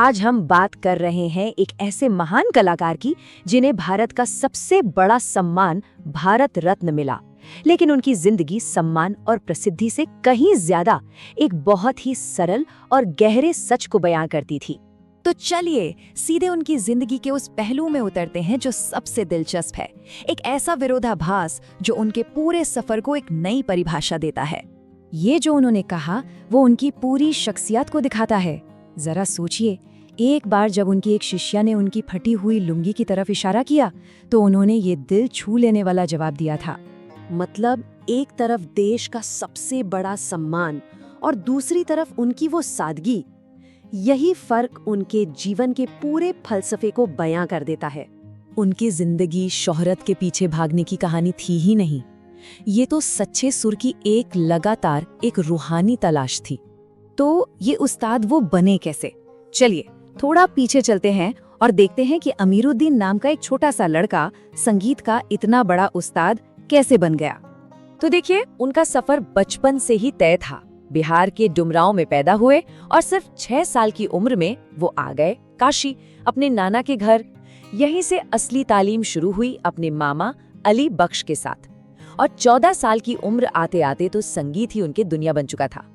आज हम बात कर रहे हैं एक ऐसे महान कलाकार की जिन्हें भारत का सबसे बड़ा सम्मान भारत रत्न मिला। लेकिन उनकी जिंदगी सम्मान और प्रसिद्धि से कहीं ज्यादा एक बहुत ही सरल और गहरे सच को बयां करती थी। तो चलिए सीधे उनकी जिंदगी के उस पहलू में उतरते हैं जो सबसे दिलचस्प है। एक ऐसा विरोधाभास जो उनके पूरे सफर को एक नई परिभाषा देता है। ये जो उन्होंने कहा वो उनकी पूरी शख्सियत को दिखाता है। जरा सोचिए, एक बार जब उनकी एक शिष्या ने उनकी फटी हुई लुंगी की तरफ इशारा किया तो उन्होंने ये दिल छू लेने वाला जवाब दिया था। मतलब एक तरफ देश का सबसे बड़ा सम्मान और दूसरी तरफ उनकी वो सादगी। यही फर्क उनके जीवन के पूरे फलसफे को बयां कर देता है। उनकी जिंदगी शोहरत के पीछे भागने की कहानी थी ही नहीं, ये तो सच्चे सुर की एक लगातार एक रूहानी तलाश थी। तो ये उस्ताद वो बने कैसे? चलिए थोड़ा पीछे चलते हैं और देखते हैं कि अमीरुद्दीन नाम का एक छोटा सा लड़का संगीत का इतना बड़ा उस्ताद कैसे बन गया। तो देखिए, उनका सफर बचपन से ही तय था। बिहार के डुमरांव में पैदा हुए और सिर्फ 6 साल की उम्र में वो आ गए काशी, अपने नाना के घर। यहीं से असली तालीम शुरू हुई अपने मामा अली बख्श के साथ। और 14 साल की उम्र आते आते तो संगीत ही उनकी दुनिया बन चुका था।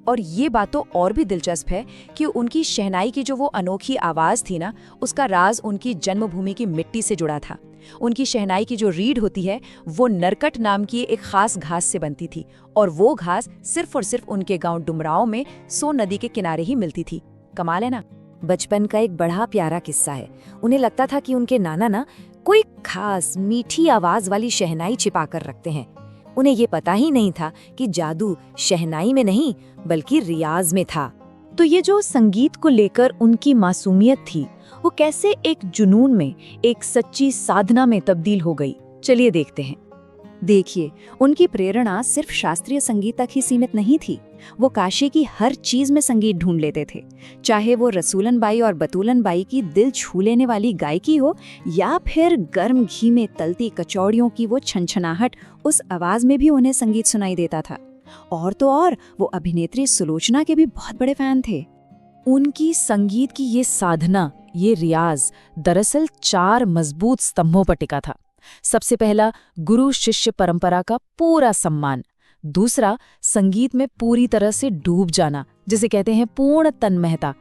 और ये बात तो और भी दिलचस्प है कि उनकी शहनाई की जो वो अनोखी आवाज थी ना, उसका राज उनकी जन्मभूमि की मिट्टी से जुड़ा था। उनकी शहनाई की जो रीढ़ होती है वो नरकट नाम की एक खास घास से बनती थी, और वो घास सिर्फ और सिर्फ उनके गांव डुमरांव में सोन नदी के किनारे ही मिलती थी। कमाल है ना। बचपन का एक बड़ा प्यारा किस्सा है। उन्हें लगता था कि उनके नाना ना कोई खास मीठी आवाज वाली शहनाई छिपा कर रखते हैं। उन्हें ये पता ही नहीं था कि जादू शहनाई में नहीं बल्कि रियाज में था। तो ये जो संगीत को लेकर उनकी मासूमियत थी वो कैसे एक जुनून में, एक सच्ची साधना में तब्दील हो गई, चलिए देखते हैं। देखिए, उनकी प्रेरणा सिर्फ शास्त्रीय संगीत तक ही सीमित नहीं थी। वो काशी की हर चीज में संगीत ढूंढ लेते थे, चाहे वो रसूलन बाई और बतूलन बाई की दिल छू लेने वाली गायकी हो या फिर गर्म घी में तलती कचौड़ियों की वो छनछनाहट। उस आवाज में भी उन्हें संगीत सुनाई देता था। और तो और वो अभिनेत्री सुलोचना के भी बहुत बड़े फैन थे। उनकी संगीत की ये साधना, ये रियाज दरअसल 4 मजबूत स्तंभों पर टिका था। सबसे पहला, गुरु शिष्य परंपरा का पूरा सम्मान। दूसरा, संगीत में पूरी तरह से डूब जाना, जिसे कहते हैं पूर्ण तन्मयता।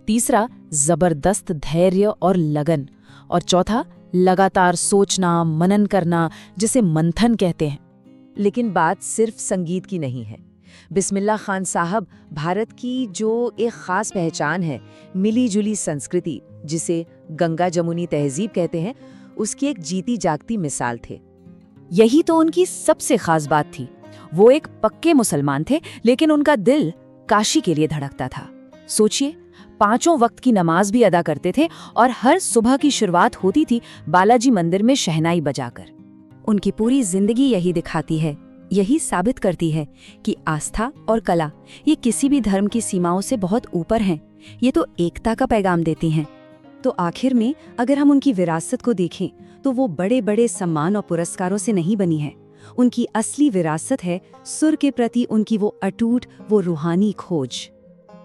तीसरा, जबरदस्त धैर्य और लगन। और चौथा, लगातार सोचना, मनन करना, जिसे मंथन कहते हैं। लेकिन बात सिर्फ संगीत की नहीं है। बिस्मिल्लाह खान साहब भारत की जो एक खास पहचान है, मिली जुली संस्कृति, जिसे गंगा जमुनी तहजीब कहते हैं, उसकी एक जीती जागती मिसाल थे। यही तो उनकी सबसे खास बात थी। वो एक पक्के मुसलमान थे, लेकिन उनका दिल काशी के लिए धड़कता था। सोचिए, 5 वक्त की नमाज भी अदा करते थे और हर सुबह की शुरुआत होती थी बालाजी मंदिर में शहनाई बजाकर। उनकी पूरी जिंदगी यही दिखाती है, यही साबित करती है कि आस्था और कला ये किसी भी धर्म की सीमाओं से बहुत ऊपर हैं। ये तो एकता का पैगाम देती हैं। तो आखिर में अगर हम उनकी विरासत को देखें तो वो बड़े बड़े सम्मान और पुरस्कारों से नहीं बनी है। उनकी असली विरासत है सुर के प्रति उनकी वो अटूट, वो रूहानी खोज।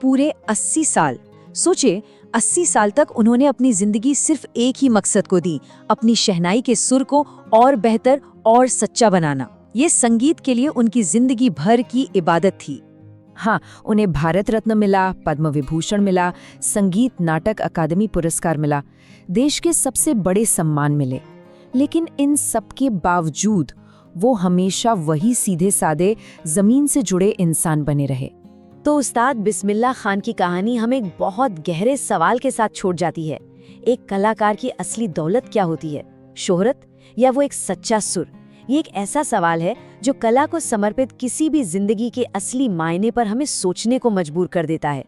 पूरे 80 साल, सोचिए, 80 साल तक उन्होंने अपनी जिंदगी सिर्फ एक ही मकसद को दी, अपनी शहनाई के सुर को और बेहतर और सच्चा बनाना। ये संगीत के लिए उनकी जिंदगी भर की इबादत थी। हाँ, उन्हें भारत रत्न मिला, पद्म विभूषण मिला, संगीत नाटक अकादमी पुरस्कार मिला, देश के सबसे बड़े सम्मान मिले। लेकिन इन सब के बावजूद वो हमेशा वही सीधे सादे जमीन से जुड़े इंसान बने रहे। तो उस्ताद बिस्मिल्लाह खान की कहानी हमें एक बहुत गहरे सवाल के साथ छोड़ जाती है। एक कलाकार की असली दौलत क्या होती है, शोहरत या वो एक सच्चा सुर? ये एक ऐसा सवाल है जो कला को समर्पित किसी भी जिंदगी के असली मायने पर हमें सोचने को मजबूर कर देता है।